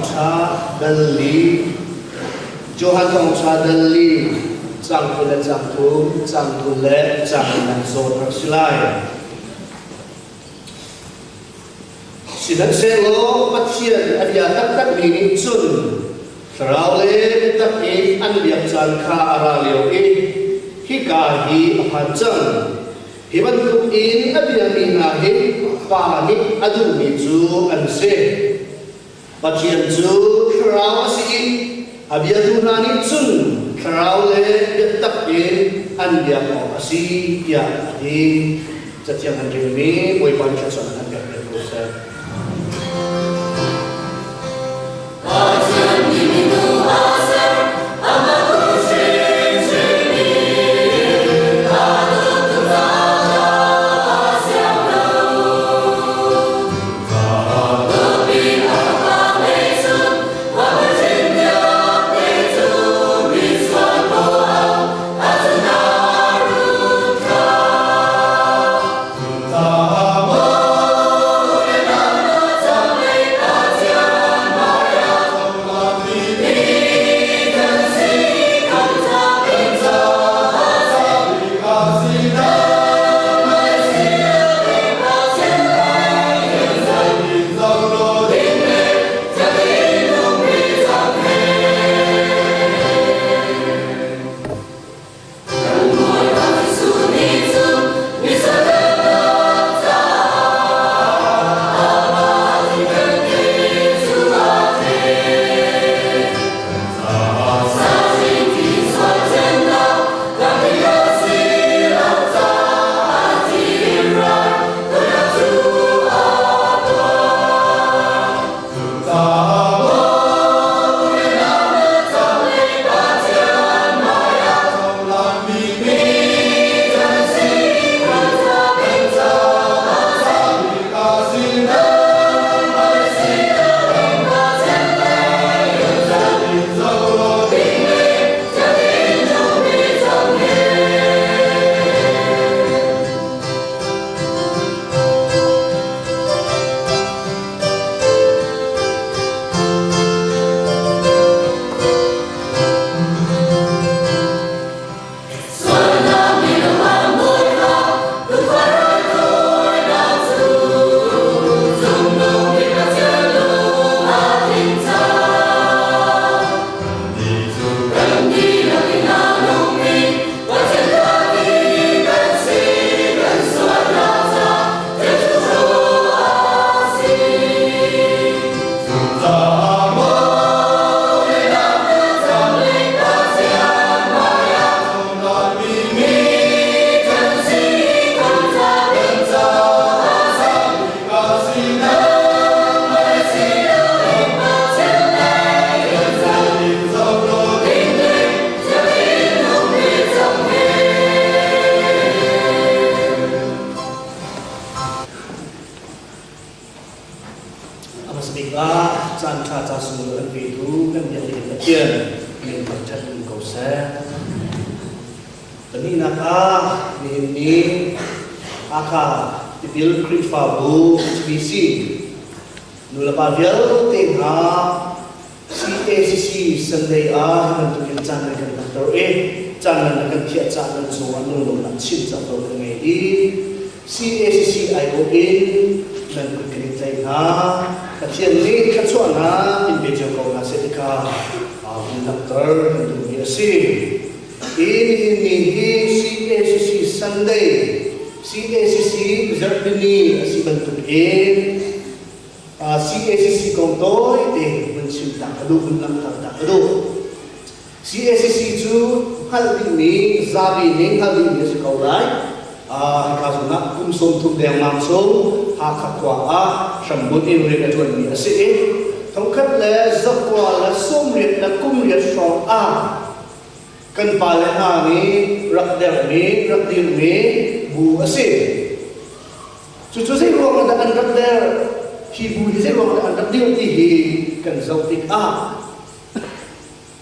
Cha Dali Johan Thong Cha Dali Chang Kula Chang Thum Chang Kula Chang Nan Zon Raksilai Sidan Selo Pathian Adia Tak Tak Ni Chun Raule Tak E An Liak Chan Kha Ara Leo E Hika Hi Apachan Hiban Tuk In Adia Mina Hi Pa Ni Adu Ni Chu An Se Pathian Chu Rao Si Abia Tu Rani Chun Raule Tak E An Liak O Asi Ya Adi Jatiang Han Rimi Boy Pan Chasan An Liak Proses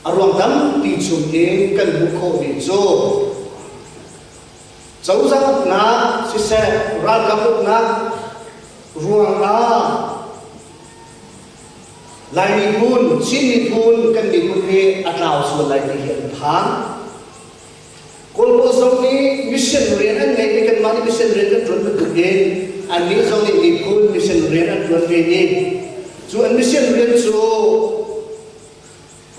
Arwang dam ti chum in kan bukho ni zo Cháu ra ốc ná, xí xe, ra gặp ốc ná, ruộng á. lai mi hun sin mi hun kan mi hun he atlaw so lai ni hian thang kolpo zong ni mission rian an nei kan mani mission rian kan ron tu gen an ni zong ni hun mission rian an ron ve ni chu an mission rian chu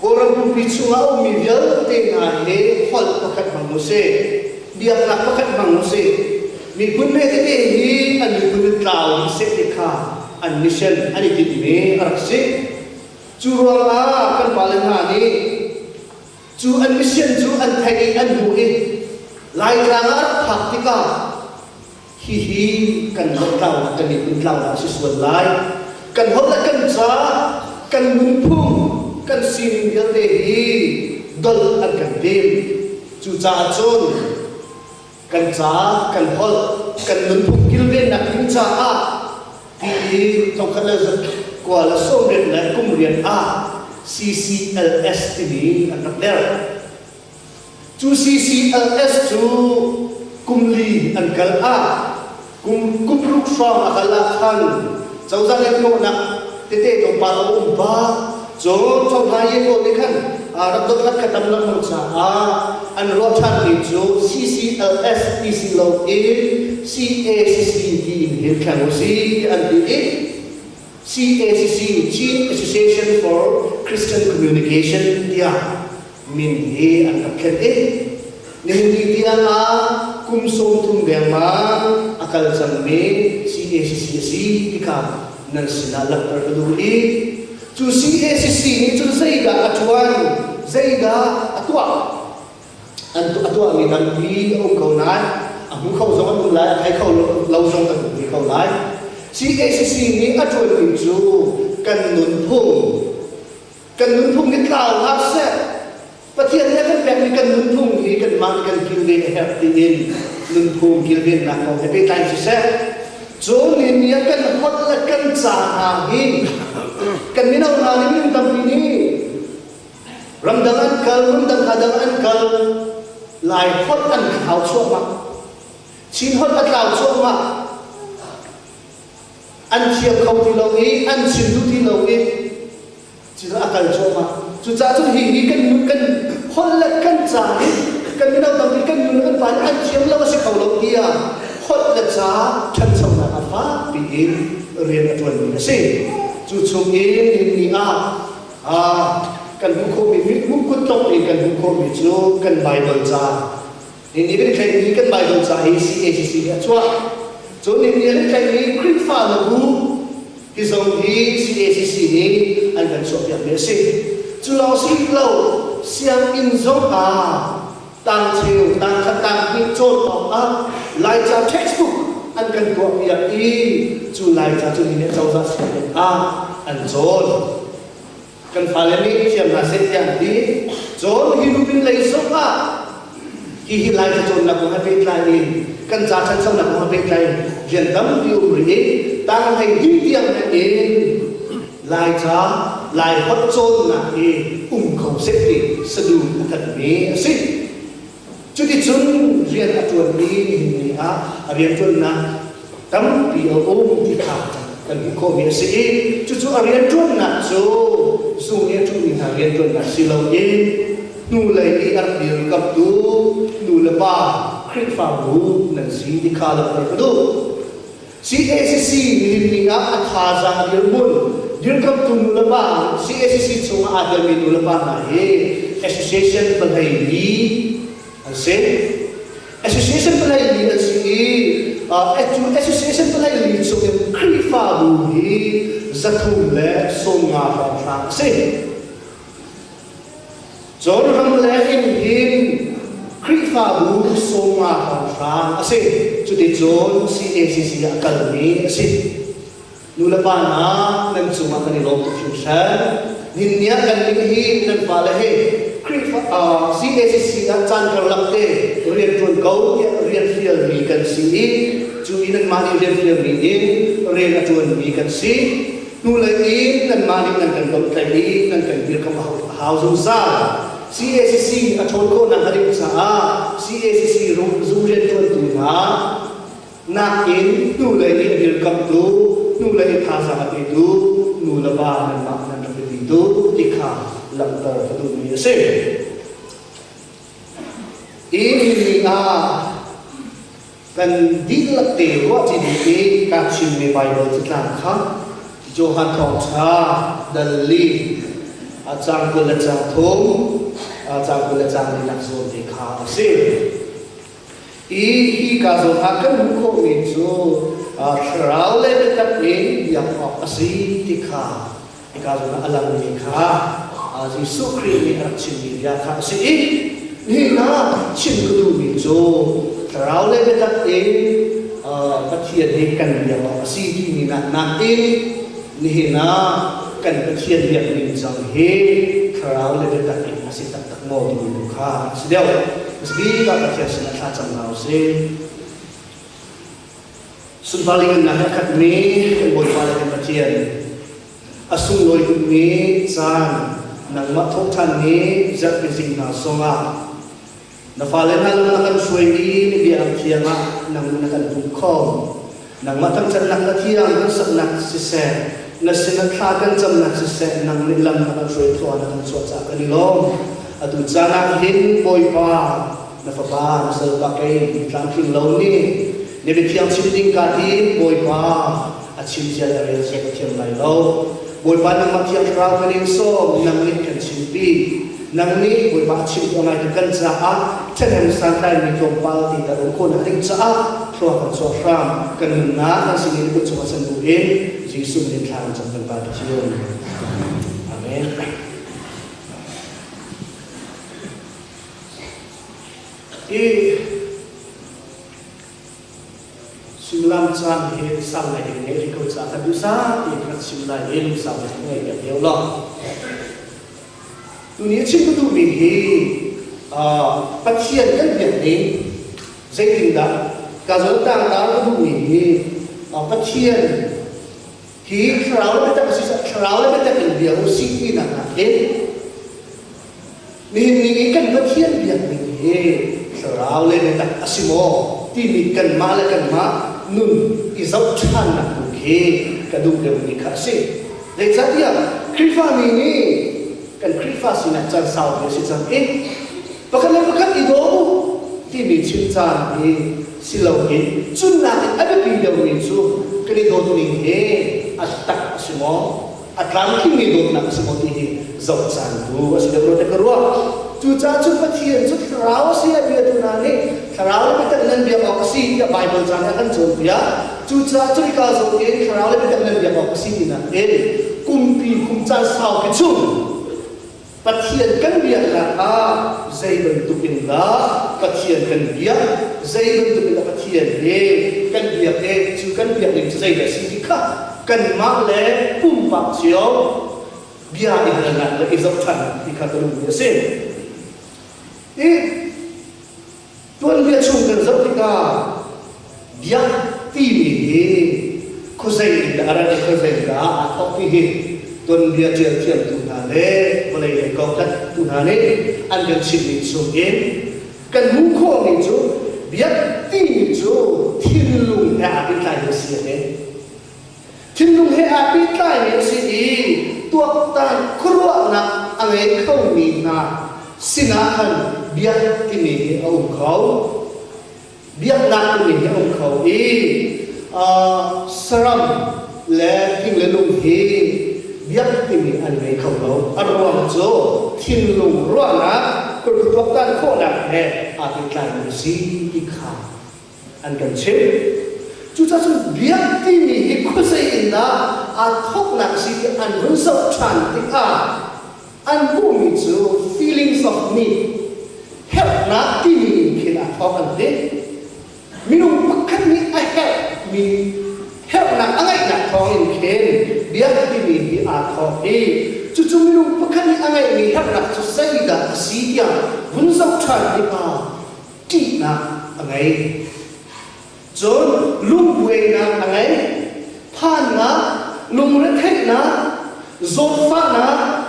koram pu pi chu au mi vial te na he hol pakhat mang se dia nak pakhat mang se mi hun me te hi an mi hun tlaw se te kha an mission ani ti me arak se chu rola kan balen ha ni chu an mission chu an thai an bu e lai ranga praktika hi kan tlaw kan ni hun tlaw si suan lai kan hol la kan cha kan mun phum kan sin dia te hi dol an kan dem chu cha chon kan cha kan hol kan mun phum kil ve nak tin cha a ti thong khan la kwa la som ren la kum rian a CCLS ti ni an nak der chu CCLS chu kumli an kal a kum ruk from akala khan chau za le no na te to pa lo ba zo cho hai ye ko ni khan rab dot khat khatam la mo cha a an ro than ni chu CCLS TC lo a CACC di in khan o si an di a CACC Chin Association for Christian Communication dia min he an khat e ni di dia na kum som thum de ma akal chang me CACC si ka nan sina la par du e chu CACC ni chu zaida atwan zaida atwa an tu atwa mi dan pi ong ko nai amu khau zong an lai hai khau lo zong ta ni khau lai CACC ni atwa ni chu kan nun phum ni tlaw ha se pathian ne kan pek ni kan nun phum ni kan man kan kil ve her ti in nun phum kil ve na ko he pe tai si se zo ni ni kan hot la kan cha ha hi kan minau na ni min tam ni ramdangan kal hadangan kal lai hot kan khau chu ma chin hot atlaw chu ma an chiam khau ti lo ni an chin du ti lo ni chi ra akal chu ma chu cha chu hi kan hot la kan cha ni kan minau tam ni kan nu kan pa an chiam lo se khau lo ti a hot la cha chan chau na fa pi in rian atwan ni se chu chung ni a kan ko mi ku tok ni kan ko mi chu kan bible cha ni ben kai ni kan bible cha hi CACC ya chwa chu ni kai ni krit fa la bu hi song hi CACC ni an kan so ya me se chu lao si lo siam in zong a tang chiu tang khat tang ni chot of a lai cha textbook an kan ko ya i chu lai cha chu ni ne chau za se a an zon kan phale ni chiam na se tiang di zon hi lu bin lei so a hi lai cha chon na ko ha pe lai ni kan cha chan sam na ko ha pe lai jen dam di u ri tang hai di tiang na e lai cha lai hot chon na e khou se ti sa du kan me se chu ti chun rian atun ni a rian chun na tam pi o ti kha kan ko me se chu rian chun na so su ye chu ni ha rian chun na si lo ye nu lai ni ar bil kap tu nu la ba krit fa bu nan si di kha la par du CACC ni a kha za dir bun dir kap tu nu la ba CACC chu a dal mi nu la ba na he association balai ni ase association balai ni na si association balai ni chu kri fa bu hi zathu le so nga fa se zon ram le in kri fa bu so nga fa ase chu ti zon CACC academy ase nu la ba na nan chu ma kan lo fusion nin nia kan ni hi nan pa la he CACC đã chan kar lakte rian tun kau ya rian fiel mi kan si chu in mani rian fiel mi rian atun mi kan si nu la in nan mani nan kan kom tai nan kan bir kam house za CACC athon ko nan harim sa CACC ru rian tun tu ha na in nu la in bir kam tu nu la in tha sa ti tu nu la ba nan ma nan tu tikha lamtar tu ni se ini kan dilate wa ti ni ka chim me Bible tlan kha Johan thong cha dali achang ko la cha thong achang ko la cha ni nak so ti kha se hi ka zo ha kan ko mi chu rao le ta ni ya pa asi ti kha ka zo na alam ni kha Jesu Christ ni ar chim ni ya kha se ni na chim ko tu mi chu rao le ta ni pathian ni kan ya pa asi ti ni na ni na kan pathian ya ni jang he rao le ta ni asi tak tak mo tu kha se deu Sebi tak percaya sangat macam mau se. Sunpalingan nak kat ni boleh paling percaya. Asung loi ni san nang matok tan ni zat bezing na songa. Na falen halang nakan suai ni biar kiama nang nakan bukong. Nang matang jan nak latiang kan sak nak sise. Na sinatlagan jam nak sise nang nilam nakan suai tuan nakan suaca kanilom. Atu jana hin boy pa na fa na sa bakay tlanking low ni bikyang sinding kati boy pa at simsiya la rin sa katyang may low boy pa nang makyang travel kanin so nang lit kan simpi nang ni boy pa at simpi ang ay kan sa chanang santay ni kompal di tarong ko na rin sa tuwa kan so ram kanun na ang sinilipot sa kasanduhin Jesus ni tlang sa pagpapasyon. Amen. Simulam chan he sang lai ne ko cha ka du sa kat simla he lu sa ne ya deu lo tu ni chim tu mi he pathian kan bian ni zai ting da ka zo tang da du mi he pathian hi khrau le ta si sa khrau le ta kan bian u si ni na he ni kan pathian bian ni he rao le ta asimo ti mi kan ma le kan ma nun izau chan na ke ka du le ni kha se le cha dia krifa ni kan krifa si na chan sao le si chan pakan ido ti mi chin chan ni si lo ke chun na a bi de ni chu ke do ni he atak asimo atlam ki ni do na asimo ti zau chan du as de ro te karwa tu cha chu pathian chu rao si a bi tu na ni rao le ta nan bia ba si ya Bible jan kan chu bia chu cha chu ka zo ke rao le ta nan bia ba si ni na kumpi kum cha sao ke chu pathian kan bia la zai ben tu pin la pathian kan bia zai ben tu pin la pathian kan bia chu kan bia ni zai da si kha kan ma le pum pa chiao bia ni la le izok than ni kha tu ni se tuan dia sungguh zatika dia timi ko zai da ara ko zai da atau pi tuan dia ciam Tuhan boleh kau kat Tuhan an kan sini sungin kan muko ni jo dia timi jo tinlung ha api tai si tinlung ha api tai si tuak tan kurwa na angai kau ni na sinahan biar ini ông khẩu biar nát ini ông khẩu saram le thing le lung hi biar ini anh ấy khẩu đâu arwang jo thin lung ruang na ko tuak tan ko na he atin tan si ikha an kan che chu cha chu biar ini hi ko sai na thok na si an run so chan ti an bu mi chu feelings of me help na ti mi kina thokan de minung pakkan ni a help mi help na angai na thongin ken bia ti mi hi a tho chu chu minung pakkan ni angai mi help na chu sai da si ya bun zau than ni ti na angai chon lung we na angai phan na lung re thai na zon fa na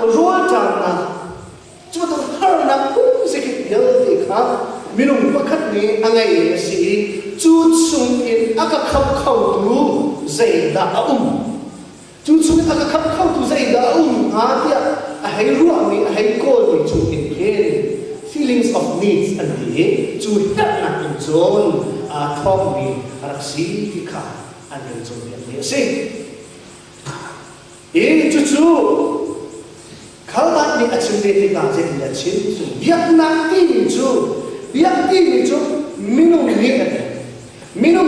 rol chang na chu to har na kum se ki yo ti kha minung pakhat ni angai si chu chung in aka khap khau tu zai da chú chú aka khắp khâu tu dây đã tia hay ruộng mi hay côn mi chú in khen feelings of needs and the chú hết nặng in zone thong mi raksi ki kha an in zone mi se chú khâu bạn đi achim de ti ka je ti achim chú biak nặng ti mi chú minung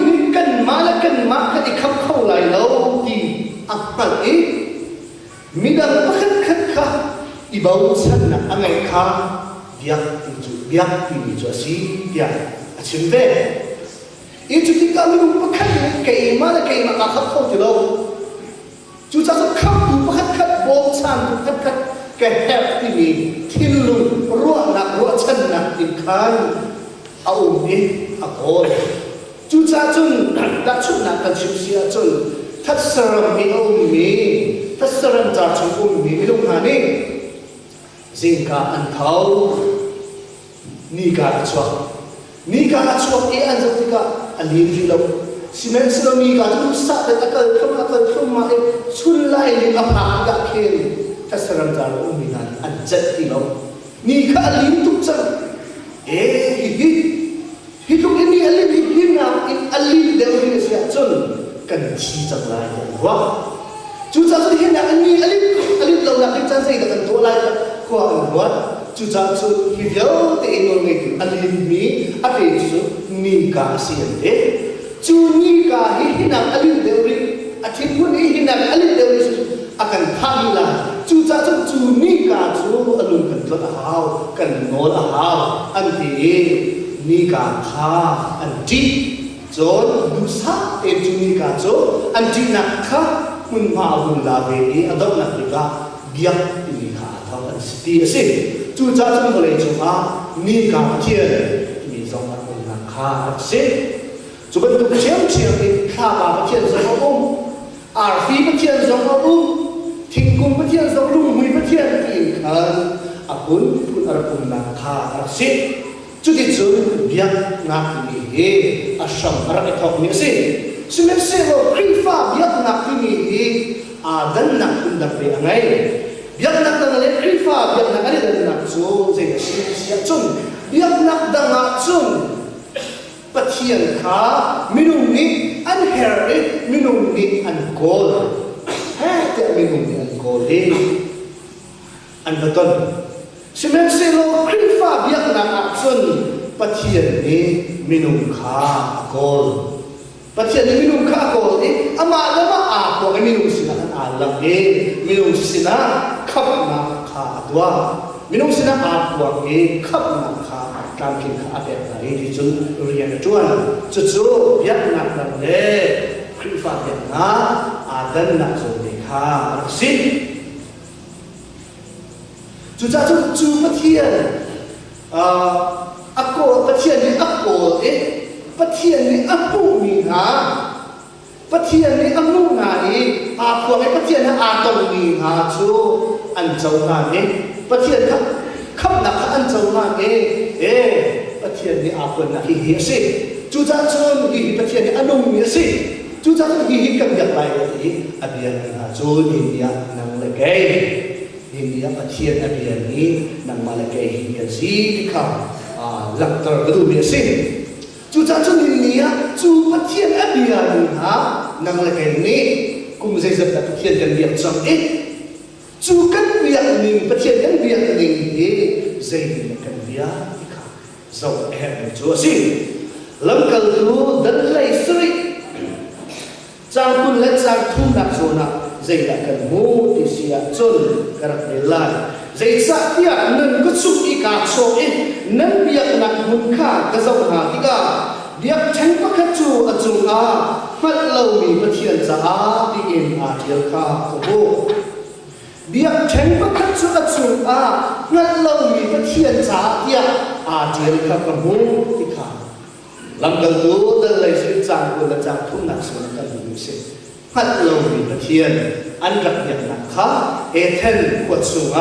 ni kan ma ka di khắp khâu lại lâu thì akal midang pakat ka ibaw san na angay ka biak ti jo si dia achimbe itu ti ka minung pakat kay ma ka khap khau ti lo chu cha khap tu pakat bol san tu pakat ka hep ti mi thinlung ro chan na in khan au ni akol chu cha chun da chun na kan sim sia chun thất sơ mi ông mi thất sơ ran cha chung ông mi long hà ni zing ka an thau ni ka chua e an zot ka ali ri lo simen selo ni ka tu sa ta ka khom ma e chul lai ni ka pa ga khen thất sơ ran cha ông mi na an chat ti lo ni ka ali tu cha hi tu ni ali hi na in ali de ni sia chun cần chi chẳng lại quá chú cha tôi hiện là anh mi alip lâu là cái chân dây là cần tổ lại qua quá chú cha tôi hiểu thì nó nghe từ alip mi để chú ni cả xiên đấy chú ni cả hiện là alip đều đi thiên quân hiện là alip đều đi akan tham là chú cha tôi chú ni cả chú alum cần tuột hào cần ngồi hào anh thì ni cả tha anh chi John dusa ejuni ka jo anjina kha mun ma bun la ve e adok na ka biak ni kha thaw an sti ase chu cha chung le chu ha ni ka thien ni zong na na kha ase chu ban tu chem e kha ba thien zong ar fi ba thien zong thing kum ba thien zong lu mui ba thien ti khan apun ar kum na kha ase chú đi chú biếc ngạc ni he asham ara cái thọc ni se sumen se lo krifa biếc ngạc ni he dan nak undap pe angai biếc ngạc dang le krifa biếc ngạc ani dan nak chu je sia chun biếc ngạc dang ngak chun pathian kha minung ni an her minung ni an gol ha te minung ni an gol he an baton simen se lo krifa biak na action pathian ni minung kha kol pathian ni minung kha kol ama lama a ko minung sina alam minung sina khap na kha dwa minung sina a ko khap na kha kam kin kha ate na ri chun rian chuan chu biak na le krifa biak na adan na zo de kha sin chú cha chú phát hiện ako phát hiện ni ako phát hiện ni apu mi ha phát hiện ni amu na ako phát hiện na atong mi ha chú an châu na phát hiện khắp na an châu na phát hiện ni ako na hi se chú cha chú hi phát hiện ni anong mi se chú cha chú hi kam yak lai abian na chú ni ya nang le kai India pathian abian ni nang malakai hinga zi ka laktar gadu mi sin chu cha chu India chu pathian abian ni ha nang malakai ni kum zai zat pathian kan biak chang chu kan biak ni pathian kan biak ni zai ni kan biak ka zo he chu sin lam kal tu dan lai sui chang kun la chang thum nak zo na dây là cần mô thì xia chôn cái đặc biệt là dây sát tiệt nên có chụp đi cả số nên việc nặng muốn khá cái dòng hà thì cả việc tránh có khách chủ ở chung phát lâu bị bất thiện giá thì in thiệt khá của bố việc tránh có khách chủ ở chung phát lâu bị bất thiện giá thì thiệt khá của bố thì khá làm cần tú đơn lấy sự trang của là trang thông nặng số cần bị sinh phát lâu bị bất thiện an đặc biệt là khá ethen của chúng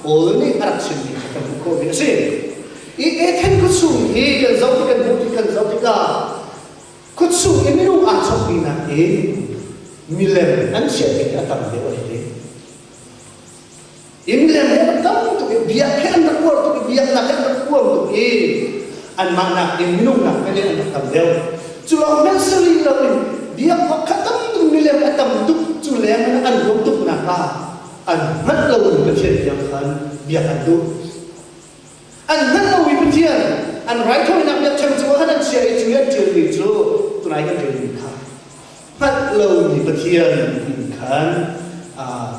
ổn định ăn sinh đi các cô biết gì ethen của chúng thì cần giáo thì cần bố thì cần giáo thì cả của chúng em đâu ăn trong đi nào milem an sia ke atam de oi de milem he atam tu ke biak ke an ko tu ke biak na ke ko tu e an mana minung na ke an atam de chu lo men sri lo biak ko khatam tu milem atam tu chu le an ro tu na ka an hat lo ke chen yang khan biak an tu an hat lo wi putian an right ho na biak chang chu han an sia e chu ya chu ni chu tu nai ka chu ni ka hat lo ni putian khan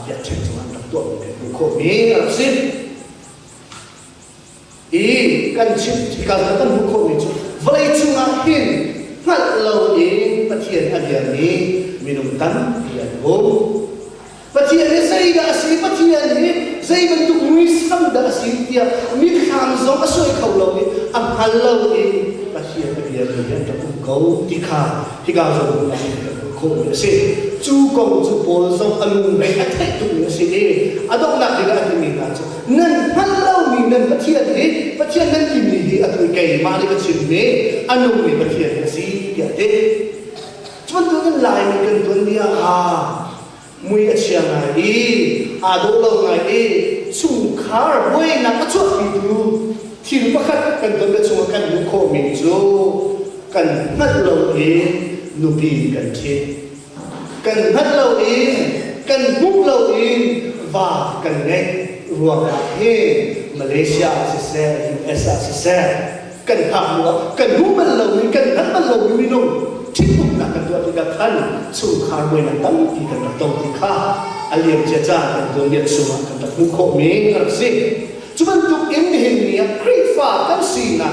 biak chang chu an tu ke ko mi sin e kan chip ka kan ko mi chu vai chu nga hin hat lo ni putian adia ni minum tan ya ho putian ni sai da si putian ni sai bentuk muisam da si dia mi kham zo asoi khau lo ni am hal lo ni putian adia ni ya ta ko ti kha zo ko mi si chu kong chu pol zo alung mai athai tu ni si e adok na diga ati mi na chu nan hal lo mi nan putian nan ki mi hi atui kai ma ni ka chin ni anu mi putian si ya de chuan tu kan lai mi kan tun dia mui a chiang ai do lo ngai chung khar boi na ka chu pi tu thil pakhat kan tun ka chung kan lu kho mi chu kan hat lo nu pi kan thi kan hat lo kan buk lo và kan ngai ruang he Malaysia se USA se kan ha lo kan bu man lo kan hat man lo mi noที่ตุกนักกันตัวที่กันขันสู่ขารวยนักตั้งที่กันตรงที่ข้าอเลียมเจ้ากันตัวเรียนสู่กันตะคุโคเมงกันสิจุบันตุกเอ็มเห็นเนี่ยครีฟ้ากันสีนะ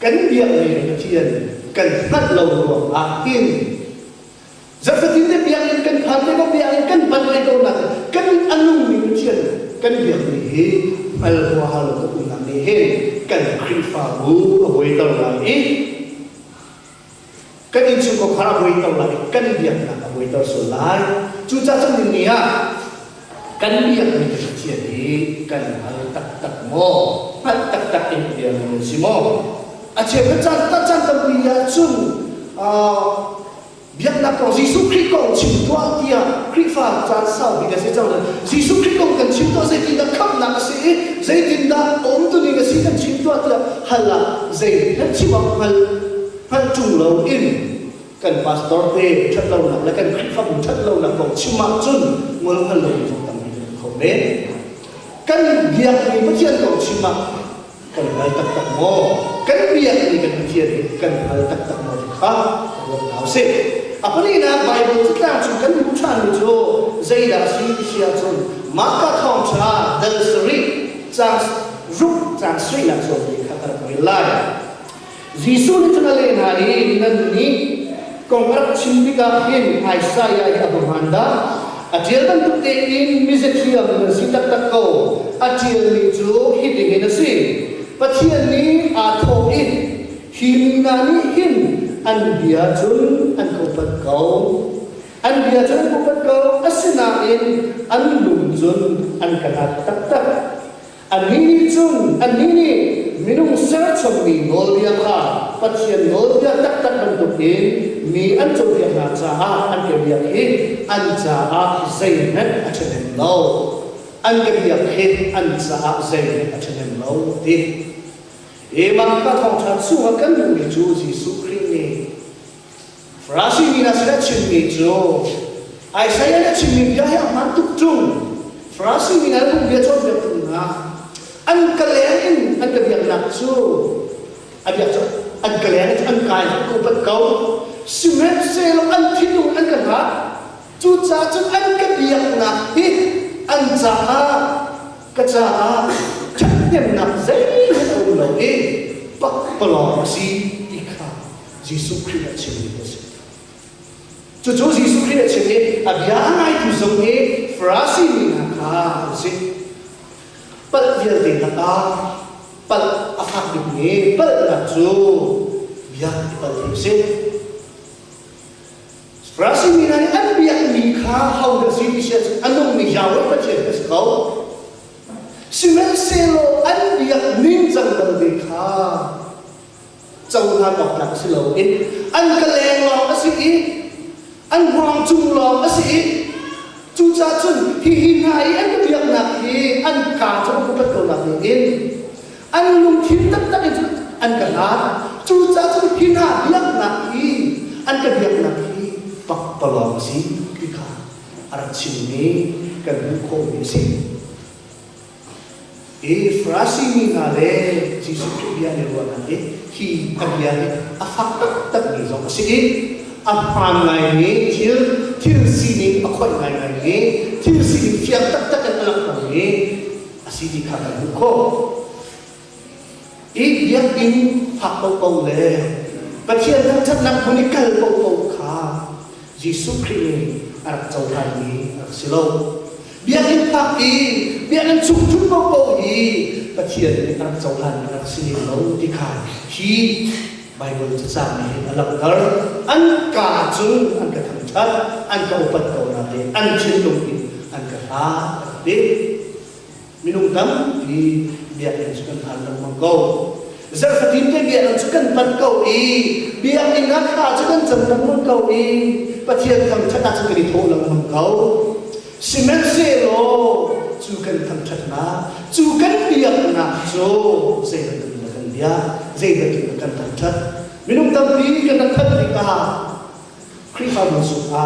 กันเบียร์เลยกันเทียนกันนัดเราหลวงหินจะฟังที่เบียร์กันพันเลยก็เบียร์กันพันเลยก็นักกันอันนุ่มมีกันเทียนกันเบียร์เลยอัลวาฮัลก็อุ่นนั่นเองกันครีฟ้าบูเอาไว้ตลอดkan in chung ko khara boi taw la kan biak na ka boi taw so lai chu cha chang ni ya kan biak ni ka chi ni kan hal tak mo pat tak in dia ni si mo a che ka chan ta bi ya chung biak na ko Jisu Christ ko chim tua dia Christ fa cha sao bi ka se chang Jisu Christ ko kan chim tua se tin da khap na ka se zai tin da om tu ni ka si kan chim tua dia hala zai na chi wa halพันจุงเราอินกันพาสตอร์เต้ชัดเราหนักและกันคลิปฟังชัดเราหนักของชิมาจุนเมื่อพันเราอยู่ตรงนี้ของเล่นกันเบียร์มีพัฒน์ของชิมากันหายตักโมกันเบียร์มีกันพัฒน์กันหายตักโมครับเราเสร็จapa ni na Bible tu kan cuma kan bukan itu Zaidah sia cun maka thong cha dal sri chang rup chang sri na so ni khatar pilai Jisu ni tunale hari nan ni kongkar chimbika hin Isaiah ya Abhanda atil dan tu te in mizetria na sitak takko atil ni jo hiding na si pathian ni atho in himna ni hin an bia chun an kopat kau asina in an lum chun an kanat tak an ni chun an ni minung ser chom mi ngol dia kha pathian ngol dia tak bentuk in mi an cho dia na cha an ke dia hi an cha zainat achanem lo an ke dia hi an cha zainat achanem lo ti man ka thong cha su kan ni chu Jisu Christ ni frasi ni na sira chin ni chu Isaiah na chin ni dia ya man tuk chung frasi ni na ku dia chom dia na an kalein an biak nak chu abiak chu an kalein an kai ko pat kau simet selo an thinu an kan ha chu cha chu an ka biak na hi an cha ka cha chak dem na zai au lo pak palo si ikha Jisu Christ chi ni chu Jisu Christ chi ni abia ngai tu zong e frasi ni na kha si pal dia din ta pal afak ni pal na chu biak pal se frasi ni na an biak ni kha how the city says anong ni yawe pa che es ko simen selo an biak nin jang dal de kha chau na dok nak silo in an kaleng lo asi anh hoàng chung lo cái gì chú cha chun hi ngai anh cái việc nạp hi anh cả cho cũng bắt đầu nạp in anh lung thiên tất tất anh cả lá chú cha chun hi ngai việc nạp hi anh cái việc nạp hi bạc bạc lòng gì cái cả anh chim này cái bụng khô gì gì frasi ni ngale Jesus Christ ni ruang ande hi abiane afak tak ni zong si apan ngai ni thil sini akhoi ngai ni thil sini fiak tak alak ni asidi khata ko biak in phak pau le pathian thang chat nak huni kal pau kha Jesus Christ ni arak chau thai ni silo biak in phak biak in chung pauประเทศอันสำคัญอันสิ่งเราที่ขาดที่ไบเบิลจะสร้างให้อันหลักการอันกาจุนอันกระทำชัดอันกระอุปถัมภ์เดอันเชื่อลงอินอันกระทาเดมินุตัมที่เบียร์สุกันพันธุ์มังกรเจ้าสติเบียร์สุกันพันธุ์เกาหลีเบียร์อินักขาสุกันจำนำมังเกาหลีประเทศทำชัดสุกันที่โทลังมังกรซิเมนเซโลจูกันทำชัดนะจูกันเบียร์นะโจเจ้าตัวนี้กันเบียร์เจ้าตัวนี้กันทำชัดมินุตัมนี้กันทำดีกว่าคริสต์มาสสุอา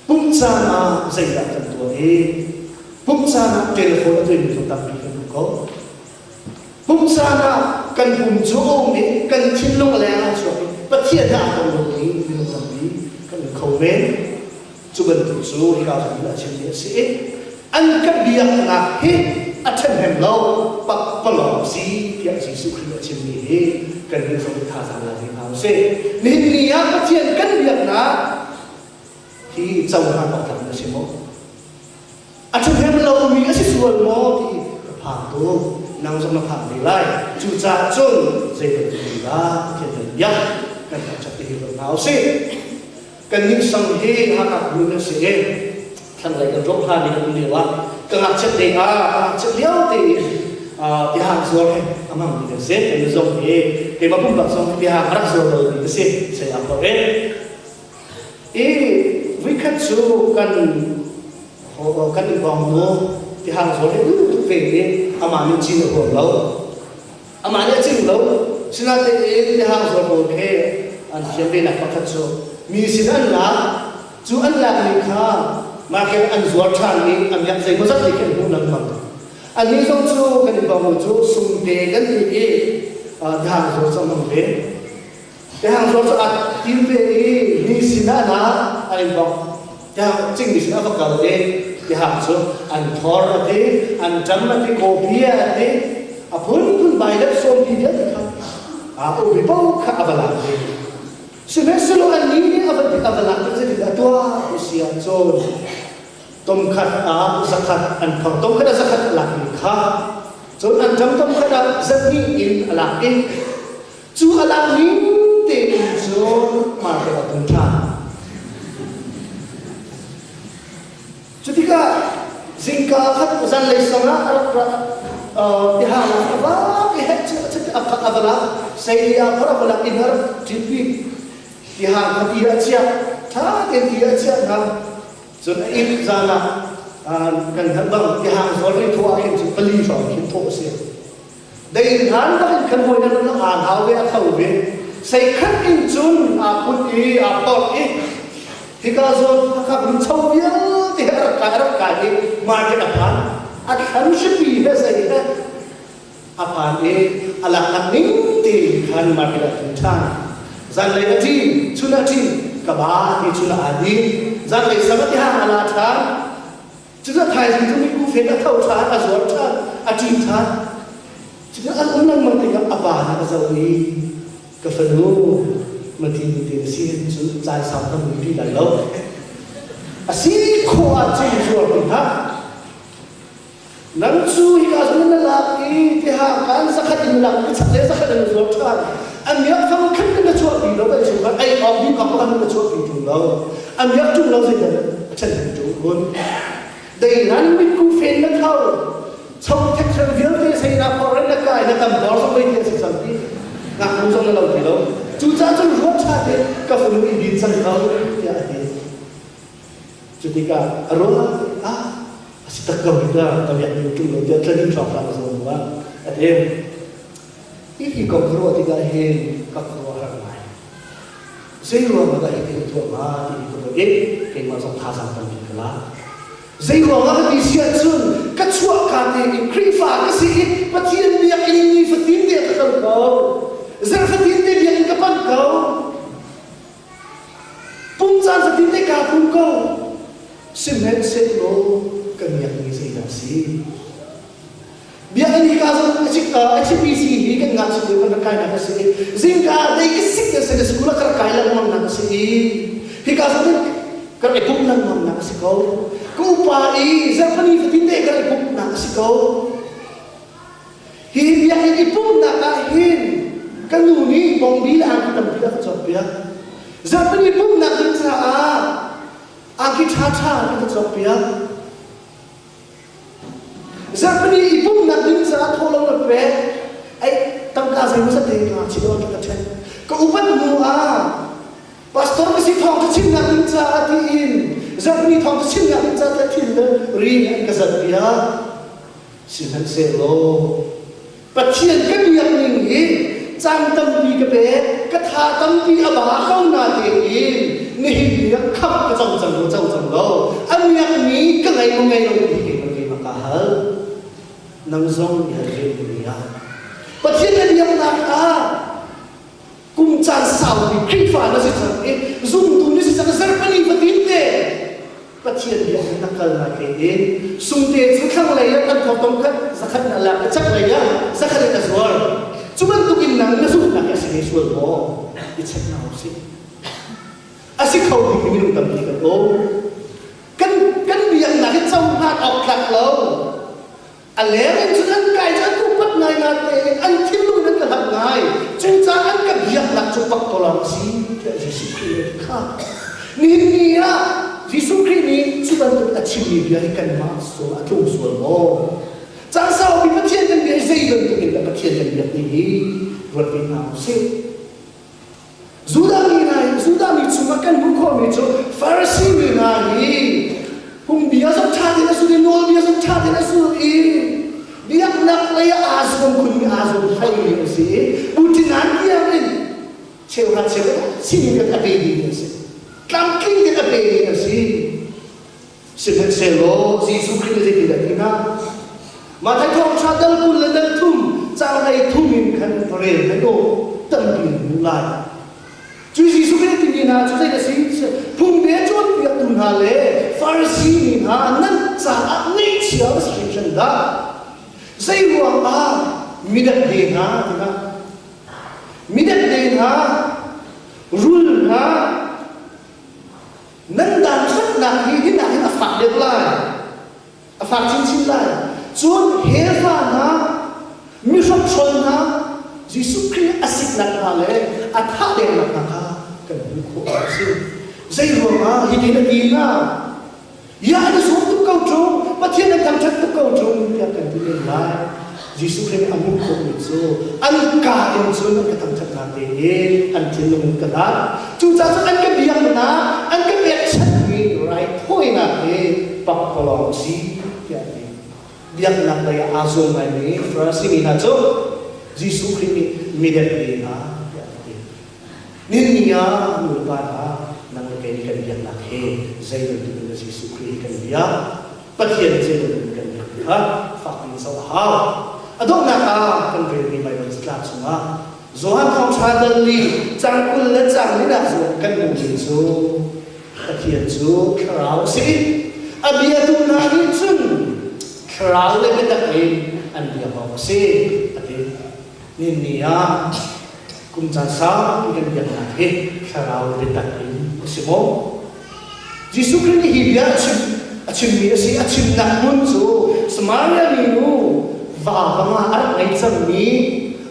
ปุ่มจานะเจ้าตัวตัวเองปุ่มจานะเทเลโฟนตัวนี้ต้องตัดไปกันก็ปุ่มจานะกันปุ่มโจมีกันทิ้งลงแล้วช่วยประเทศเราตรงนี้มินุตัมนี้กันเขาเว้นจุบันตุจูที่เราทำได้เช่นนี้สิอันกับเบียร์นักเฮอัศแห่งเราปักปลอกสีที่อาศัยสุขในเช่นนี้กันเป็นสมุทรสาครที่เอาเสนี่นี่ฮะประเทศกันเบียร์นักที่เจ้าหน้าที่ทำได้เช่นนี้อาจจะเห็นเรามีอาชีพส่วนมอที่ผ่านตัวนางสมผ่านได้ไล่จูจ่าจนเจ้าตัวนี้ละเทียนยักษ์กันจะตีเราเอาเสกันยิ่งสังเกตหากดูนั่นสิทั้งหลายกันรบพาดีกันดีว่ากันอาจจะเดียอาจจะเลี้ยวที่หางส่วนอามั่งดีเสียเป็นส่วนเกี่ยวกับปุ่มบักส่วนที่หางรักส่วนดีเสียเสียเอาไปวิคัตสูกันกันกองโน้ที่หางส่วนดูทุกเรื่องอามันจริงหรือเปล่าอามันจริงหรือเปล่าสิ่งนั้นที่หางส่วนโอเคอันเชื่อเป็นนักพัฒน์มีสิ่งอันละจูอันละนี่ค่ะมาแค่อันสวดชันนี่อันยังใส่ภาษาที่แค่พูดนั่งมันอันนี้ต้องจูกันดีกว่าจูสุ่มเด็กกันนี่ทางสวดสมองเป็นทางสวดอัดทิ้งไปมีสิ่งอันละอันบอกทางจริงมีสิ่งอันประกอบเองทางสวดอันทอร์เดอันจำมันที่โคเปียเดพุ่นใบเล็บส่งที่เดียวกันอุบิปะขับอะไรSemestinya orang ini adalah terjadi dua usia jauh. Tomkat zakat anpang tomkat zakat laki kah. Jauh anjam tomkat zakni in laki. Ju alami te jauh market tuntan. Ketika zingkat zan lesana tihang apa adalah saya para pelakir tipi tihang ketiak siap, tak ketiak siap nak, jadi ini zana kan terbang tihang soalnya tua kan beli soal kan tua siap. Dari handa kan boleh nak hawe atau saya kan injun pun apa jika zon kakak bencau dia tiada kaya market apa harus lebih saya apa alat ini kan market tuntan. Zan lay ati, chuna ati, kabah ni chuna adi. Zan lay sabat yang alat tan. Jadi thai itu ni ku feda tahu tan, azwar tan, ati tan. Jadi alam mentinggal apa nak zawi, kefenu, mentinggal sih, cai sampai mungkin lalu. Asih kuat sih jual pihak. Nanti hingga sebenarnya lagi pihak kan sakit lagi, sakit azwar tan. Ambil kamu kan kena cuak bilau kan cuak, abdi kamu kan kena cuak bilau. Ambil tu lau saja, macam tu pun. Dari nanti ku fan nak tahu, cakap cakap dia tu saya nak orang nak kaya nak tambah sampai dia sesampai. Nak usung lau bilau. Cuaca tu ruat cakap, kau perlu ini sangat Ketika arwah asyik kau kita tahu yang itu dia training software semua. Ada ini kau kerja tiga hari kau kerja ramai. Saya luar bagai itu mah ini kerja masuk pasang tanpa kelar. Saya luar di siapun kecuali kata krifa kesini patian dia ini fatin dia kau. Saya fatin dia kapan kau. Puncan fatin dia kapan kau. Semen selo kamiyak ni sa inasi. Biar ini kaso HPC ini kan nggak sudah berkai nak kasi. Zingka day kisik ya sa sekolah kerkai lang mang nak kasi. Hikaso ni keripuk lang mang nak kasi kau. Kupai zapani fatinde keripuk nak kasi kau. Biar ini pun nak kahin. Kanuni bong bilang kita tidak tercobiak. Zapani pun nak tercaat. Aki caca kita copiah. Zapani ibu nak dinsa tolong lepe. Tangka saya masa tengah cilo kita cek. Keupan mua. Pastor mesti thong tercim nak dinsa atiin. Zapani thong tercim nak dinsa atiin le ring kesatria. Sinan selo. Patian kebiak ning Cang tempi kebe, kata tempi abah kau natiin. Nih dia kap kacang lo. Amiak ni kengai mengai makahal. Nangzong dia dunia. Patian dia menaka. Kumcan sawi krifa nasi cang. Zoom tu nasi cang serpani patinte. Patian dia nakal natiin. Sumte zukang laya kan potong kan zakat nalak cak laya zakat naswar. Cuma tukin nang nasut nak kasi naswar mo. Icek na usik. Asik kau di minum tapi kan lo. Kan biar nak cang nak okak lo. Aleren jangan kai jangan kupat nai nate. Antil lu nak kelak nai. Jangan kan biar nak cupak tolong si. Yesus Kristus. Ni ya. Yesus Kristus ni cuma untuk achieve biar ikan masuk atau usul mo. Jangan sahaja percaya dan dia zaidun tu kita percaya dan dia ini berbina sih. Sudah ni cuma kan hukum itu Farisi ni nahi. Biasa cari nasul nol biasa cari nasul dia nak laya azam kuni azam hai ni sih. Bukan nanti yang ini cewek sini kita beli ni sih. Kamking kita beli ni sih. Sebab selo Yesus Kristus tidak kena. Mata kau cadal pun ledal tum, cawai tumin kan perel, itu tempin mulai. Jadi suka tinggi na, jadi nasi, pumbe jon biar tunhale, Farisi ni ha, nan saat ni siapa scripture dah. Saya ruang midat dena, rule nan dan nak ini nak afak deadline, afak cincin lain. John Herfana, Mishop Cholna, Yesus Kristus asik nak hale, atha dia nak nakha, kan buku asik. Saya rumah hidup dina, ya ada suatu kau jom, macam nak tamcat tu kau jom, dia akan tidak lain. Yesus Kristus amun kau itu, angka yang John nak tamcat nanti, anjing yang kelar, cuaca angka biang na, angka biang cakni, right, hoi nanti, pak kolong si, jadi. Dia nak daya azul ini, Farisi ni najo, Yesus Kristus midat dia. Ni ya mulpada nang kini kan dia nak zaidun dengan Yesus Kristus kan dia, patian zaidun kan dia, fakir sawah. Adok nak kan beri mai berselat semua. Zohan kau cadel ni, cangkul lecang ni dah zohan kan mungkin so, patian so kerau si, abiatu nari cun. Kerana kita ini anda bawa sih, tapi ni ya kumcasa kita dia nak kerana kita ini semua. Yesus Kristus hidup acim nak muncul semuanya minu, wah arah macam ni,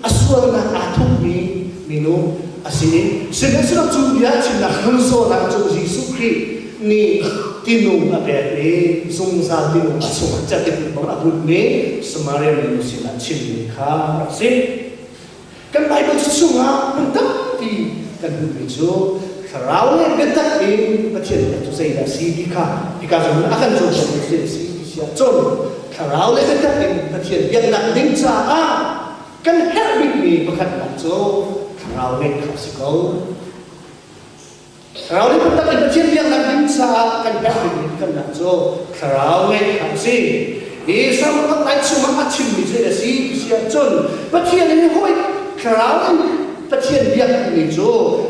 asal nak atuk ni minu asini. Sedang dia acim nak muncul nak Yesus Kristus ni. Tinung apa ni, sungsa tinung asal macam itu orang ni semaria manusia cipta sih. Kan Bible sesungguhnya mentati kan begitu เราเนี่ยเป็นตักเองประเทศจะใส่ได้สีดีค่ะพิการส่วนอาการจนจะเป็นสีดีเสียจนเราเนี่ยเป็นตักเองประเทศยังหนักดิ้งจ้ากันแค่บิดมีประคันหนักโจเราเนี่ยขับสิเขาเราเนี่ยเป็นตักเองประเทศยังหนักดิ้งจ้ากันแค่บิดมีกันหนักโจเราเนี่ยขับสิอีสามคนไหนสมัครชิมมีเจอสีเสียจนประเทศนี้ห้อยเราประเทศเดียกนี่โจ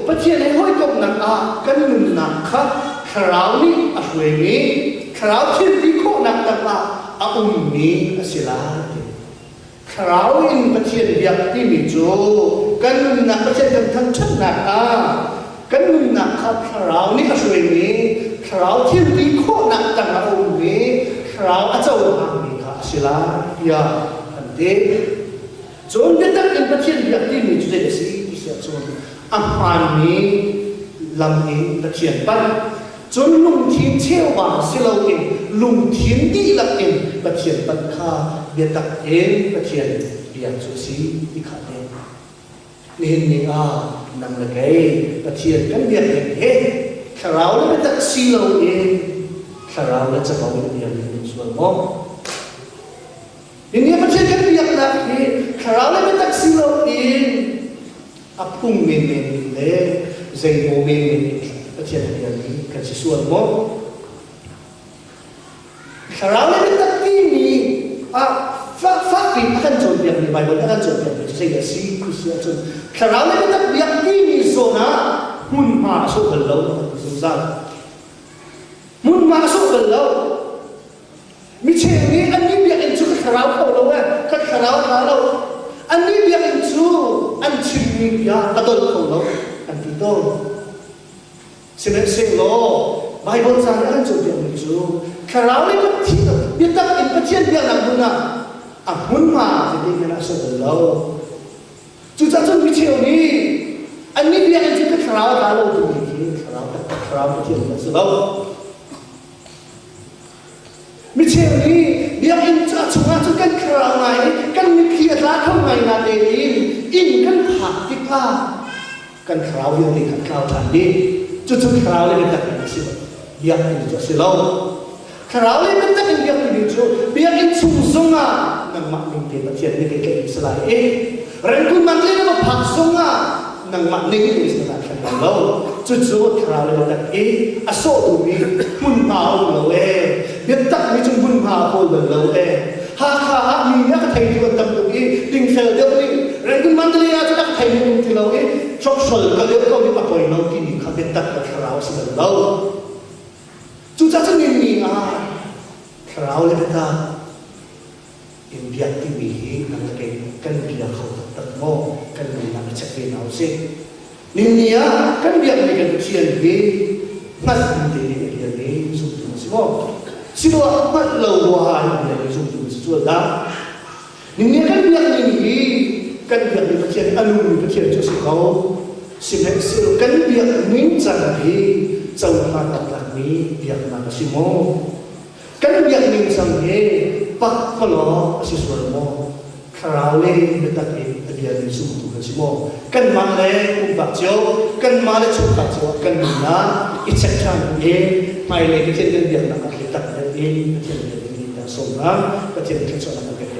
ประเทศนี้ห้อยกบนักกันนุ่นนักครับคราวนี้อะไรนี้คราวที่ดีโคนักนักอุ้มนี้สิลาคราวอินประเทศเดียกที่นี่โจกันนุ่นนักประเทศกันทั้งชั้นนักกันนุ่นนักครับคราวนี้อะไรนี้คราวที่ดีโคนักนักอุ้มนี้คราวอาจจะวางนี้ครับสิลาอย่าอันเดียจนเป็นตักอินประเทศเดียกที่นี่จุดเด่นสิจนอัมพานีลำเองตะเคียนปั้นจนลุงทิ้งเชี่ยวว่าสิเราเองลุงทิ้งดีละเองตะเคียนปั้นข้าเบียตักเองตะเคียนเบียสุสีที่ขาดเองนี่นี่นำละไงตะเคียนกันเบียเองเฮ้ข้าเราเลยตักสิเราเองข้าเราเลยจะเอาเบียเองส่วนมองนี่ตะเคียนกันเบียนะเฮ้ข้าเราเลยตักสิเราเองapung menen le zai mo menen achian hian ni kan si suan mo kharau le takti ni fa ki kan chon biak ni bible kan chon biak ni sai ya si khusia chon kharau le tak biak ti ni zona mun ma so bal lo zan mun ma so bal lo mi che ni an ni biak en chu kharau ko lo wa kan kharau ha loอันนี้เบียงจูอันชิมียากระโดดของเราอันที่โตเสม็ดเสกโลไบเบิลจานอันจูเบียงจูคราวนี้ก็ที่เบียตักอินประเทศเบียงนักบุญนะบุญมาจะได้เงินสุดเราจู่ๆจนวิเชียวนี้อันนี้เบียงจูก็คราวเราดูดีคราวประเทศเราสุดเรามิเชลนี่เดี๋ยวอินจะชงอาจุกันคราวไหนกันมีเขียดละเท่าไหร่นาเดอินกันผักที่ผ้ากันคราวยังดีกันคราวทันดีจุดคราวเลยเป็นตักอินสิเดี๋ยวอินจะสิเราคราวเลยเป็นตักอินเดี๋ยวอินจูเดี๋ยวอินชุ่มซงนังมักนิ่งเดียบเทียนนี่เป็นอิสลามเรื่องคุณมันเลยว่าผักซงนังมักนิ่งอิสลามแค่เราจุดคราวเลยเป็นตักอโศกมีมุนมาเราเดี๋ยวตักมีจนบุญพาโคเดินเราหากมีนักไทยที่วันตั้งตรงนี้ดิ่งเซลเดียวนี้เรื่องมันเลยอาจจะนักไทยที่ตรงที่เราชอบสนก็เลี้ยงก็มีปะปอยเราที่นี่เขาเป็นตักกับคราวสิ่งเราจุดจะมีคราวเลยเป็นตักอินเดียที่มีนั่นเองกันเบียเขาตัดโม่กันมีนักเช็คเป็นเอาสินี่เนี่ยกันเบียในกันเชียนดีนั่นเป็นที่เดียวนี้สุดที่สุดสิว่ามันเราว่าอย่างนี้สุดสุดแล้วนี่กันเบียนี่กันเบียในประเทศอนุในประเทศจะสิเขาสิเม็ดสิกันเบียนิ่งจังที่เจ้าพาตัดหลังนี้เบียมาสิโมกันเบียนิ่งจังที่ปักพลอสิส่วนโมคราวเล่ไม่ตัดเองเบียในสุดตัวสิโมกันมาเลยอุบัติเจ้ากันมาเลยชุดตัดเจ้ากันมีนะอิจฉาชังเองไม่เลยที่เช่นเดียวกันตัดเองประเทศเดียวนี้แต่สมนะประเทศที่ชนกัน